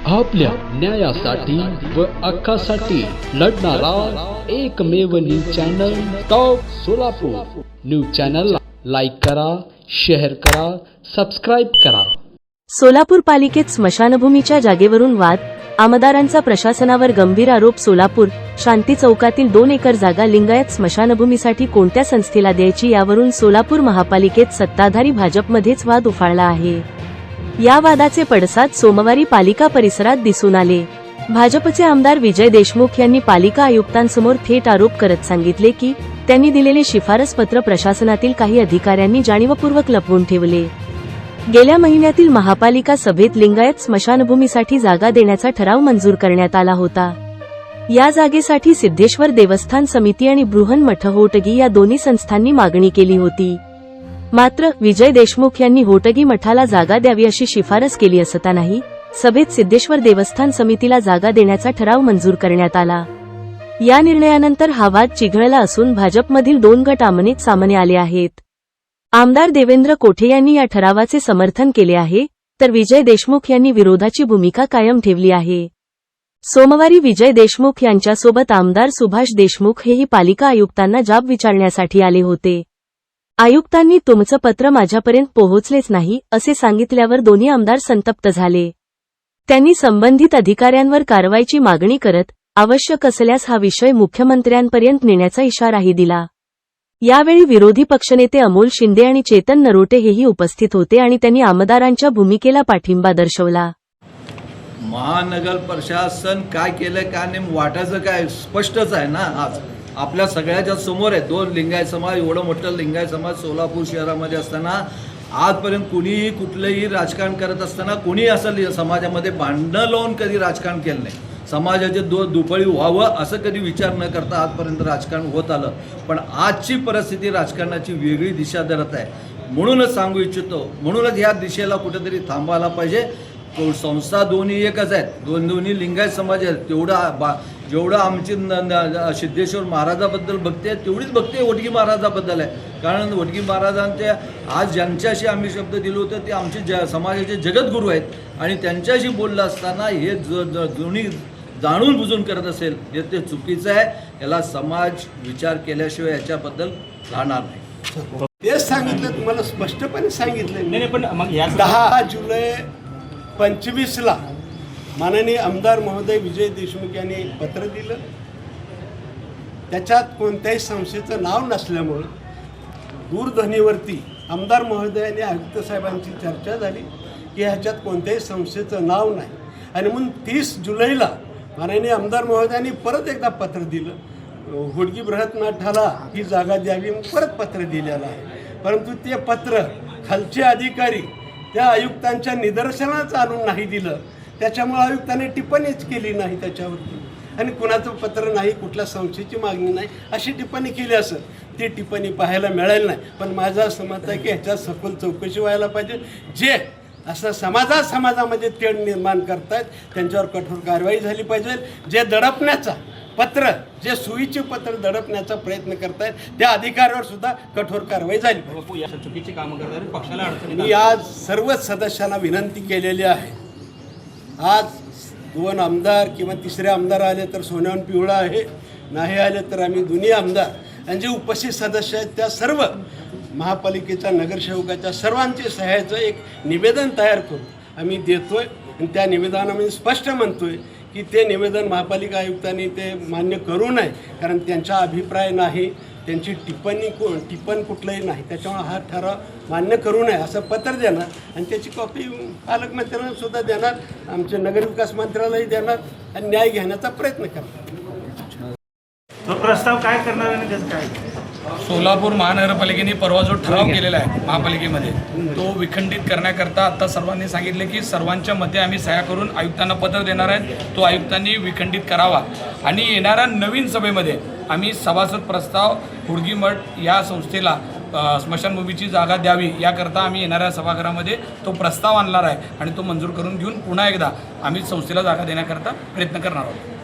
आपल्या न्यायासाठी व हक्कासाठी लढणारा एकमेव news channel top Solapur. News चॅनलला लाईक करा, शेअर करा, सबस्क्राइब करा। सोलापूर पालिकेत स्मशानभूमीच्या जागेवरून वाद, आमदारांचा प्रशासनावर गंभीर आरोप। सोलापूर शांती चौकातील 2 एकर जागा लिंगायत स्मशानभूमीसाठी कोणत्या संस्थेला द्यायची यावरून सोलापूर महापालिकेत सत्ताधारी भाजपमध्येच वाद उफाळला आहे। या वादाचे पडसाद सोमवारी पालिका परिसरात दिसून आले। भाजपचे आमदार विजय देशमुख यांनी पालिका आयुक्तांसमोर थेट आरोप करत सांगितले की त्यांनी दिलेले शिफारस पत्र प्रशासनातील काही अधिकाऱ्यांनी जाणीवपूर्वक लपवून ठेवले। गेल्या महिन्यातील महापालिका सभेत लिंगायत स्मशानभूमीसाठी जागा देण्याचा ठराव मंजूर करण्यात आला होता। या जागेसाठी सिद्धेश्वर देवस्थान समिती आणि बृहन्मठ होटगी या दोन्ही संस्थांनी मागणी केली होती। मात्र विजय देशमुख यांनी होटगी मठाला जागा द्यावी अशी शिफारस केली असतानाही सभेत सिद्धेश्वर देवस्थान समितीला जागा देण्याचा ठराव मंजूर करण्यात आला। या निर्णयानंतर हा वाद चिघळला असून भाजपमधील 2 गट आमने सामने आले आहेत। आमदार देवेंद्र कोठे यांनी या ठरावाचे समर्थन केले आहे, तर विजय देशमुख यांनी विरोधाची भूमिका कायम ठेवली आहे। सोमवारी विजय देशमुख यांच्यासोबत आमदार सुभाष देशमुख हेही पालिका आयुक्तांना जाब विचारण्यासाठी आले होते। आयुक्तांनी तुमचं पत्र माझ्यापर्यंत पोहोचलेच नाही असे सांगितल्यावर दोन्ही आमदार संतप्त झाले। त्यांनी संबंधित अधिकाऱ्यांवर कारवाईची मागणी करत आवश्यक असल्यास हा विषय मुख्यमंत्र्यांपर्यंत नेण्याचा इशाराही दिला। यावेळी विरोधी पक्षनेते अमोल शिंदे आणि चेतन नरोटे हेही उपस्थित होते आणि त्यांनी आमदारांच्या भूमिकेला पाठिंबा दर्शवला। महानगर प्रशासन काय केलं काय नाही वाटायचं काय स्पष्टच आहे ना। आज आपल्या सगळ्याच्या समोर आहे। 2 लिंगायत समाज, एवढं मोठं लिंगायत समाज सोलापूर शहरामध्ये असताना आजपर्यंत कुणीही कुठलंही राजकारण करत असताना कुणी असं समाजामध्ये भांडणं लावून कधी राजकारण केलं नाही। समाजाचे दुफळी व्हावं असं कधी विचार न करता आजपर्यंत राजकारण होत आलं। पण आजची परिस्थिती राजकारणाची वेगळी दिशा धरत आहे। म्हणूनच सांगू इच्छितो, म्हणूनच या दिशेला कुठेतरी थांबायला पाहिजे। संस्था दोन्ही एकच आहेत, दोन्ही लिंगायत समाज आहेत। जेवढं आमची सिद्धेश्वर महाराजाबद्दल भक्ती आहे तेवढीच भक्ती वडगी महाराजाबद्दल आहे। कारण वडगी महाराजांचे आज ज्यांच्याशी आम्ही शब्द दिलो होते ते आमचे समाजाचे जगद्गुरू आहेत आणि त्यांच्याशी बोललं असताना हे दोन्ही जाणून बुजून करत असेल हे ते चुकीचं आहे। याला समाज विचार केल्याशिवाय याच्याबद्दल राहणार नाही। तेच सांगितलं, तुम्हाला स्पष्टपणे सांगितलं। नाही पण मग 10 जुलै 25ला माननीय आमदार महोदय विजय देशमुख यांनी पत्र दिलं। त्याच्यात कोणत्याही संस्थेचं नाव नसल्यामुळं दूरध्वनीवरती आमदार महोदयांनी आयुक्त साहेबांची चर्चा झाली की ह्याच्यात कोणत्याही संस्थेचं नाव नाही आणि म्हणून 30 जुलैला माननीय आमदार महोदयांनी परत एकदा पत्र दिलं। होटगी बृहन्मठाला ही जागा द्यावी परत पत्र दिलेलं आहे। परंतु ते पत्र खालचे अधिकारी त्या आयुक्तांच्या निदर्शनाच आणून नाही दिलं। त्याच्यामुळे आयुक्तांनी टिप्पणीच केली नाही त्याच्यावरती आणि कुणाचं पत्र नाही, कुठल्या संस्थेची मागणी नाही अशी टिप्पणी केली असेल। ती टिप्पणी पाहायला मिळाली नाही। पण माझं असं मत आहे की ह्याच्यात सखोल चौकशी व्हायला पाहिजे। जे असं समाजामध्ये तेढ निर्माण करतायत त्यांच्यावर कठोर कारवाई झाली पाहिजे। जे दडपण्याचा पत्र, जे सुईचे पत्र दडपण्याचा प्रयत्न करतायत त्या अधिकाऱ्यावर सुद्धा कठोर कारवाई झाली पाहिजे। चुकीची कामं करतात पक्षाला अडचणी। मी आज सर्वच सदस्यांना विनंती केलेली आहे। आज 2 आमदार किंवा 3रे आमदार आले तर सोन्याहून पिवळा आहे, नाही आले तर आम्ही दोन्ही आमदार आणि जे उपस्थित सदस्य आहेत त्या सर्व महापालिकेच्या नगरसेवकाच्या सर्वांचे सह्याचं एक निवेदन तयार करून आम्ही देतोय आणि त्या निवेदनामध्ये स्पष्ट म्हणतोय की ते निवेदन महापालिका आयुक्तांनी ते मान्य करू नये, कारण त्यांचा अभिप्राय नाही, त्यांची टिप्पण कुठलंही नाही। त्याच्यामुळे हा ठराव मान्य करू नये असं पत्र देणार आणि त्याची कॉपी पालकमंत्र्यांना सुद्धा देणार, आमचे नगरविकास मंत्र्यालाही देणार आणि न्याय घेण्याचा प्रयत्न करणार। तो प्रस्ताव काय करणार आणि कसं काय? सोलापूर महानगरपालिकेने परवा जो ठराव केलेला आहे महापालिकेमध्ये तो विखंडित करण्याकरता आता सर्वांनी सांगितले की सर्वांच्या मते आम्ही सह्या करून आयुक्तांना पत्र देणार आहेत। तो आयुक्तांनी विखंडित करावा आणि येणाऱ्या नवीन सभेमध्ये आम्ही सभासद प्रस्ताव होटगी मठ या संस्थेला स्मशानभूमीची जागा द्यावी याकरता आम्ही येणाऱ्या सभागृहामध्ये तो प्रस्ताव आणणार आहे आणि तो मंजूर करून घेऊन पुन्हा एकदा आम्ही संस्थेला जागा देण्याकरता प्रयत्न करणार आहोत।